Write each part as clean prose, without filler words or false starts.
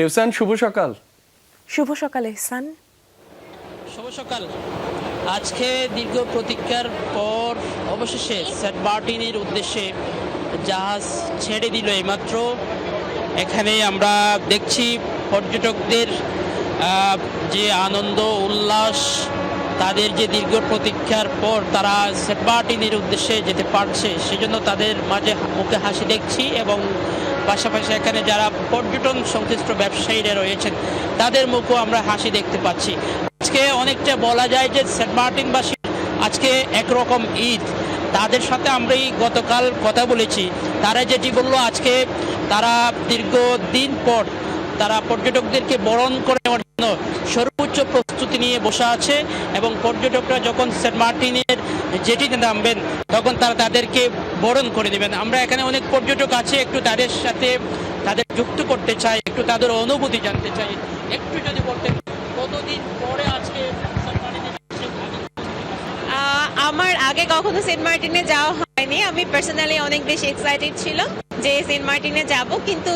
এহসান, শুভ সকাল। শুভ সকাল এহসান। শুভ সকাল। আজকে দীর্ঘ প্রতীক্ষার পর অবশেষে সেন্ট মার্টিনের উদ্দেশ্যে জাহাজ ছেড়ে দিল এইমাত্র। এখানে আমরা দেখছি পর্যটকদের যে আনন্দ উল্লাস, তাদের যে দীর্ঘ প্রতীক্ষার পর তারা সেন্ট মার্টিনের উদ্দেশ্যে যেতে পারছে, সেজন্য তাদের মাঝে মুখে হাসি দেখছি। এবং পাশাপাশি এখানে যারা পর্যটন সংশ্লিষ্ট ব্যবসায়ীরা রয়েছেন তাদের মুখেও আমরা হাসি দেখতে পাচ্ছি। আজকে অনেকটা বলা যায় যে সেন্ট মার্টিনবাসী আজকে একরকম ঈদ। তাদের সাথে আমরা গতকাল কথা বলেছি, তারা যেটি বললো, আজকে তারা দীর্ঘদিন পর তারা পর্যটকদেরকে বরণ করে নেওয়ার জন্য সর্বোচ্চ প্রস্তুতি নিয়ে বসে আছে। এবং পর্যটকরা যখন সেন্ট মার্টিনের জেটিতে নামবেন তখন তারা তাদেরকে বরণ করে দেবেন। আমরা এখানে অনেক পর্যটক আছে, একটু তাদের সাথে তাদের যুক্ত করতে চাই, একটু তাদের অনুভূতি জানতে চাই। একটু যদি বলতেন কতদিন পরে আজকে সেন্ট মার্টিনে? আমার আগে কখনো সেন্ট মার্টিনে যাওয়া হয়নি। আমি পার্সোনালি অনেক বেশি এক্সাইটেড ছিল যে সেন্ট মার্টিনে যাব, কিন্তু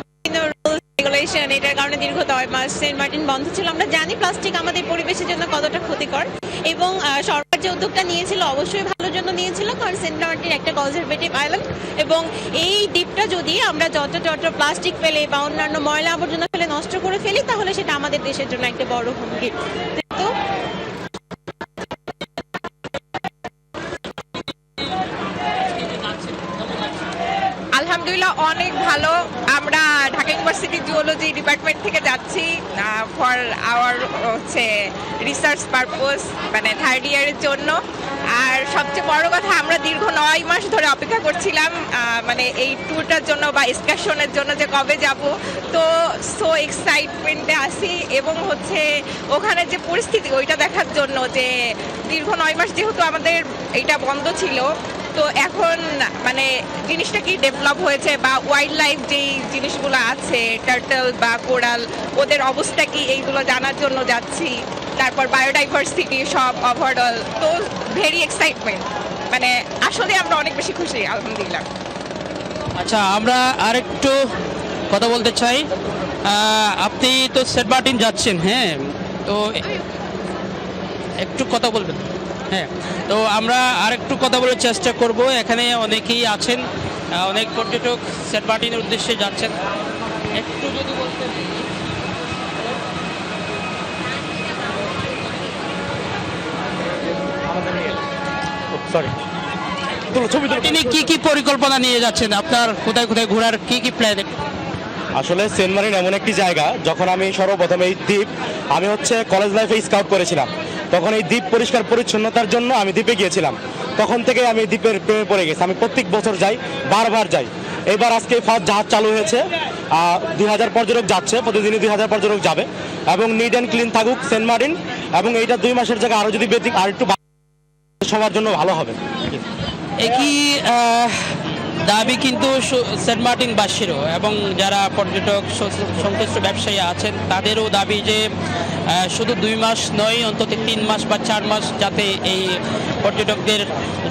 রুলস রেগুলেশন এটার কারণে দীর্ঘ 9 মাস সেন্ট মার্টিন বন্ধ ছিল। আমরা জানি প্লাস্টিক আমাদের পরিবেশের জন্য কতটা ক্ষতিকর, এবং সরকার যে উদ্যোগটা নিয়েছিল অবশ্যই ভালোর জন্য নিয়েছিল, কারণ সেন্ট মার্টিন একটা কনজারভেটিভ আইল্যান্ড। এবং এই দ্বীপটা যদি আমরা যত প্লাস্টিক ফেলে বা অন্যান্য ময়লা আবর্জনা ফেলে নষ্ট করে ফেলি, তাহলে সেটা আমাদের দেশের জন্য একটা বড় হুমকি। তো আলহামদুলিল্লাহ অনেক ভালো। আমরা ঢাকা ইউনিভার্সিটি জুওলজি ডিপার্টমেন্ট থেকে যাচ্ছি ফর আওয়ার রিসার্চ পারপোজ, মানে 3rd ইয়ারের জন্য। আর সবচেয়ে বড় কথা, আমরা দীর্ঘ 9 মাস ধরে অপেক্ষা করছিলাম মানে এই ট্যুরটার জন্য বা এক্সকারশনের জন্য, যে কবে যাব। তো সো এক্সাইটমেন্টে আসি, এবং ওখানে যে পরিস্থিতি ওইটা দেখার জন্য, যে দীর্ঘ 9 মাস যেহেতু আমাদের এইটা বন্ধ ছিল, তো এখন মানে জিনিসটা কি ডেভেলপ হয়েছে বা ওয়াইল্ড লাইফ যেই জিনিসগুলো আছে, টার্টল বা কোরাল, ওদের অবস্থা কি, এইগুলো জানার জন্য যাচ্ছি। তারপর বায়োডাইভার্সিটি সব ওভারঅল, তো ভেরি এক্সাইটমেন্ট। মানে আসলে আমরা অনেক বেশি খুশি, আলহামদুলিল্লাহ। আচ্ছা, আমরা আরেকটু কথা বলতে চাই। আপনি তো সেন্ট মার্টিন যাচ্ছেন, হ্যাঁ, তো একটু কথা বলবেন। হ্যাঁ, তো আমরা আরেকটু কথা বলার চেষ্টা করব। এখানে অনেকেই আছেন, অনেক পর্যটক সেন্ট মার্টিনের উদ্দেশ্যে যাচ্ছেন। একটু যদি বলতেন। তিনি কি পরিকল্পনা নিয়ে যাচ্ছেন? আপনার কোথায় কোথায় ঘোরার কি প্ল্যান? আসলে সেন্ট মার্টিন এমন একটি জায়গা, যখন আমি সর্বপ্রথম এই দ্বীপ, আমি কলেজ লাইফে স্কাউট করেছিলাম, তখন এই দ্বীপ পরিষ্কার পরিচ্ছন্নতার জন্য আমি দ্বীপে গিয়েছিলাম। তখন থেকে আমি দ্বীপের প্রেমে পড়ে গেছি। আমি প্রত্যেক বছর যাই, বারবার যাই। এবার আজকে ফার্স্ট জাহাজ চালু হয়েছে, 2000 পর্যটক যাচ্ছে, প্রতিদিনই 2000 পর্যটক যাবে। এবং নিট অ্যান্ড ক্লিন থাকুক সেন্ট মার্টিন, এবং এইটা 2 মাসের জায়গায় আরও যদি আর একটু সবার জন্য ভালো হবে। একই দাবি কিন্তু সেন্ট মার্টিনবাসীরও, এবং যারা পর্যটক সংশ্লিষ্ট ব্যবসায়ী আছেন তাদেরও দাবি যে শুধু 2 মাস নয়, অন্তত 3 মাস বা 4 মাস যাতে এই পর্যটকদের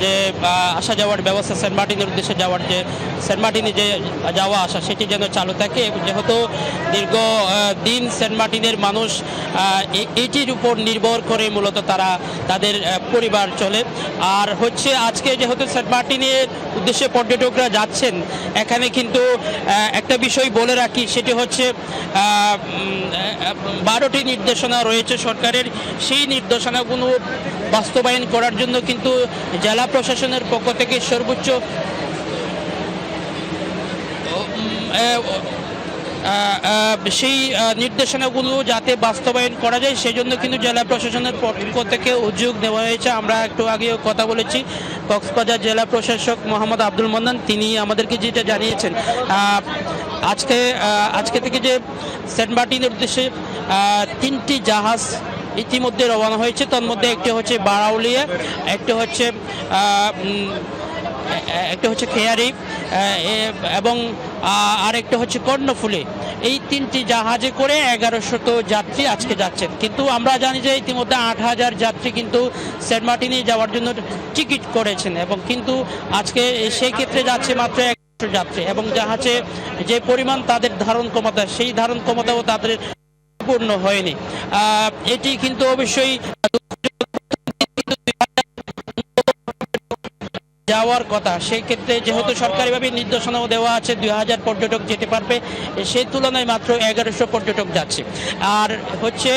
যে আসা যাওয়ার ব্যবস্থা, সেন্ট মার্টিনের উদ্দেশ্যে যাওয়ার যে সেন্ট মার্টিনে যে যাওয়া আসা, সেটি যেন চালু থাকে। যেহেতু দীর্ঘ দিন সেন্ট মার্টিনের মানুষ এটির উপর নির্ভর করে মূলত তারা তাদের পরিবার চলে। আর আজকে যেহেতু সেন্ট মার্টিনের উদ্দেশ্যে পর্যটকরা যাচ্ছেন, এখানে কিন্তু একটা বিষয় বলে রাখি, সেটি 12টি নির্দেশনা রয়েছে সরকারের। সেই নির্দেশনাগুলো বাস্তবায়ন করার জন্য কিন্তু জেলা প্রশাসনের পক্ষ থেকে সর্বোচ্চ সেই নির্দেশনাগুলো যাতে বাস্তবায়ন করা যায়, সেই জন্য কিন্তু জেলা প্রশাসনের পক্ষ থেকে উদ্যোগ নেওয়া হয়েছে। আমরা একটু আগেও কথা বলেছি, কক্সবাজার জেলা প্রশাসক মোহাম্মদ আব্দুল মান্নান, তিনি আমাদেরকে যেটা জানিয়েছেন, আজকে থেকে যে সেন্ট মার্টিনের উদ্দেশ্যে 3টি জাহাজ ইতিমধ্যে রওনা হয়েছে। তার মধ্যে একটি বারাউলিয়া, একটি খেয়ারি, এবং আরেকটা কর্ণফুলী। এই 3টি জাহাজে করে 1100 যাত্রী আজকে যাচ্ছেন। কিন্তু আমরা জানি যে ইতিমধ্যে 8000 যাত্রী কিন্তু সেন্ট মার্টিনে যাওয়ার জন্য টিকিট করেছেন, এবং কিন্তু আজকে সেই ক্ষেত্রে যাচ্ছে মাত্র যাচ্ছে এবং জাহাজে যে পরিমাণ তাদের ধারণ ক্ষমতা, সেই ধারণ ক্ষমতাও তাদের পূর্ণ হয়নি। এটি কিন্তু অবশ্যই যাওয়ার কথা। সেই ক্ষেত্রে যেহেতু সরকারিভাবে নির্দেশনাও দেওয়া আছে 2000 পর্যটক যেতে পারবে, সেই তুলনায় মাত্র 1100 পর্যটক যাচ্ছে। আর হচ্ছে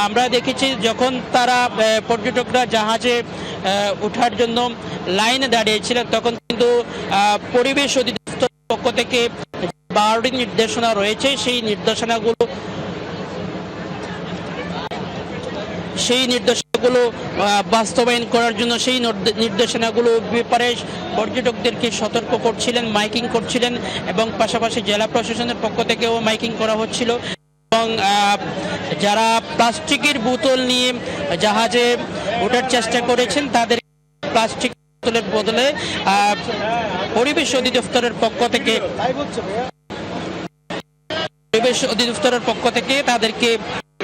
আমরা দেখেছি যখন তারা পর্যটকরা জাহাজে ওঠার জন্য লাইনে দাঁড়িয়েছিলেন, তখন কিন্তু পরিবেশ অধিদপ্তরের পক্ষ থেকে 12টি নির্দেশনা রয়েছে, সেই নির্দেশনাগুলো বাস্তবায়ন করার জন্য সেই নির্দেশনাগুলো ব্যাপারে পর্যটকদেরকে সতর্ক করছিলেন, মাইকিং করছিলেন এবং পাশাপাশি জেলা প্রশাসনের পক্ষ থেকেও মাইকিং করা হচ্ছিল। এবং যারা প্লাস্টিকের বোতল নিয়ে জাহাজে ওঠার চেষ্টা করেছেন তাদের প্লাস্টিক বোতলের বদলে পরিবেশ অধিদপ্তরের পক্ষ থেকে তাদেরকে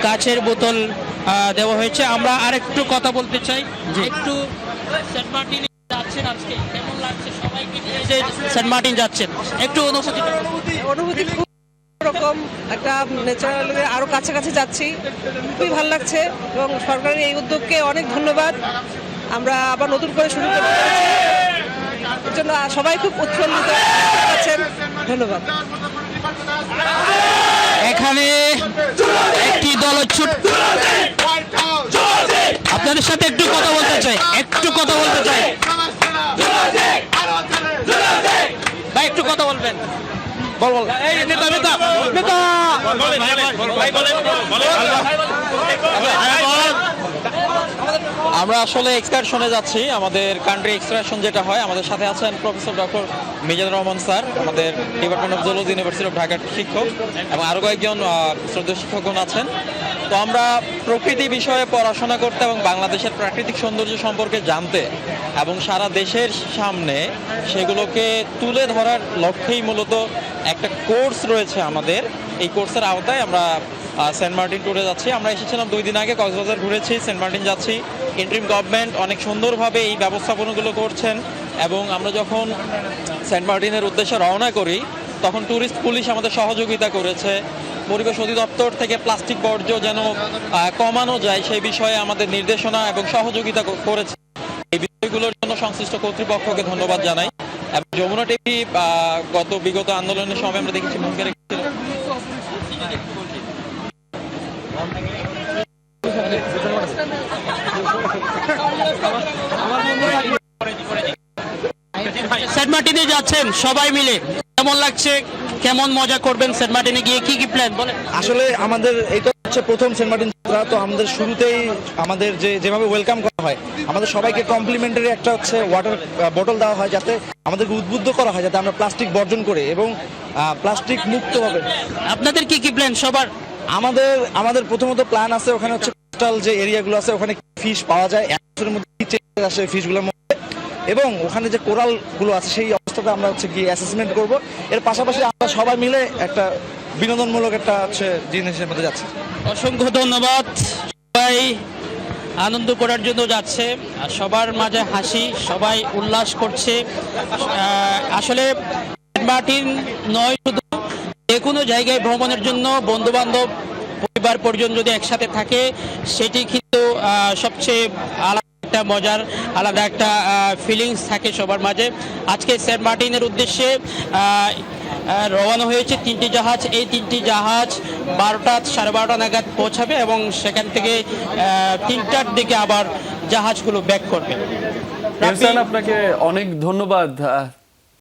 কাচের বোতল দেওয়া হয়েছে। আমরা আরেকটু কথা বলতে চাই, একটু সেন্ট মার্টিনে যাচ্ছেন আজকে, কেমন লাগছে সবাইকে নিয়ে যে সেন্ট মার্টিন যাচ্ছেন, একটু অনুভূতি খুব রকম একটা ন্যাচারাল, আরো কাছাকাছি যাচ্ছি, খুবই ভালো লাগছে এবং সরকারের এই উদ্যোগকে অনেক ধন্যবাদ। আমরা আবার নতুন করে শুরু করতে পেরেছি, এর জন্য সবাই খুব উৎফুল্লিত আছেন। ধন্যবাদ। এখানে একটি দল আপনাদের সাথে একটু কথা বলতে চাই ভাই, একটু কথা বলবেন। আমরা আসলে এক্সকারশনে যাচ্ছি, আমাদের কান্ট্রি এক্সকারশন যেটা হয়। আমাদের সাথে আছেন professor doctor Mizanur Rahman sir, আমাদের department of zoology university of ঢাকার শিক্ষক, এবং আরও কয়েকজন শ্রদ্ধেয় শিক্ষকগণ আছেন। তো আমরা প্রকৃতি বিষয়ে পড়াশোনা করতে এবং বাংলাদেশের প্রাকৃতিক সৌন্দর্য সম্পর্কে জানতে এবং সারা দেশের সামনে সেগুলোকে তুলে ধরার লক্ষ্যেই মূলত একটা কোর্স রয়েছে আমাদের। এই কোর্সের আওতায় আমরা সেন্ট মার্টিন ট্যুরে যাচ্ছি। আমরা এসেছিলাম 2 দিন আগে, কক্সবাজার ঘুরেছি, সেন্ট মার্টিন যাচ্ছি। ইন্টারিম গভর্নমেন্ট অনেক সুন্দরভাবে এই ব্যবস্থাপনাগুলো করছেন এবং আমরা যখন সেন্ট মার্টিনের উদ্দেশ্যে রওনা করি তখন ট্যুরিস্ট পুলিশ আমাদের সহযোগিতা করেছে। পরিবেশ অধিদপ্তর থেকে প্লাস্টিক বর্জ্য যেন কমানো যায় সেই বিষয়ে আমাদের নির্দেশনা এবং সহযোগিতা করেছে। এই বিষয়গুলোর জন্য সংশ্লিষ্ট কর্তৃপক্ষকে ধন্যবাদ জানাই। এবং যমুনা টিভি বিগত আন্দোলনের সময় আমরা দেখেছি ভূমিকা রেখেছিল। সেন্ট মার্টিনে যাচ্ছেন সবাই মিলে, কেমন লাগছে, কেমন মজা করবেন সেন্ট মার্টিনে গিয়ে, কি কি প্ল্যান বলেন? আসলে আমাদের এটা হচ্ছে প্রথম সেন্ট মার্টিন যাত্রা, তো আমাদের শুরুতেই আমাদের যেভাবে ওয়েলকাম করা হয়, আমাদের সবাইকে কমপ্লিমেন্টারি একটা হচ্ছে ওয়াটার বোতল দেওয়া হয়, যাতে আমাদেরকে উদ্বুদ্ধ করা হয় যাতে আমরা প্লাস্টিক বর্জন করে এবং প্লাস্টিক মুক্ত হবে। আপনাদের কি কি প্ল্যান সবার? আমাদের প্রথমত প্ল্যান আছে, ওখানে হচ্ছে কোস্টাল যে এরিয়াগুলো আছে ওখানে ফিশ পাওয়া যায়, 1 বছরের মধ্যে আসে ফিশগুলোর মধ্যে, এবং ওখানে যে কোরালগুলো আছে সেই অবস্থাটা আমরা হচ্ছে গিয়ে অ্যাসেসমেন্ট করব। এর পাশাপাশি আমরা সবাই মিলে একটা বিনোদনমূলক একটা হচ্ছে জিনিসের মধ্যে যাচ্ছি। অসংখ্য ধন্যবাদ। সবাই আনন্দ করার জন্য যাচ্ছে, সবার মাঝে হাসি, সবাই উল্লাস করছে। আসলে সেন্ট মার্টিন নয়, শুধু যে কোনো জায়গায় ভ্রমণের জন্য বন্ধু বান্ধব পরিবার পরিজন যদি একসাথে থাকে সেটি কিন্তু সবচেয়ে একটা মজার আলাদা একটা ফিলিংস থাকে সবার মাঝে। আজকে সেন্ট মার্টিনের উদ্দেশ্যে রওনা হয়েছে 3টি জাহাজ। এই 3টি জাহাজ 12টা নাগাদ পৌঁছাবে এবং সেখান থেকে 3টার দিকে আবার জাহাজগুলো ব্যাক করবে। আপনাকে অনেক ধন্যবাদ।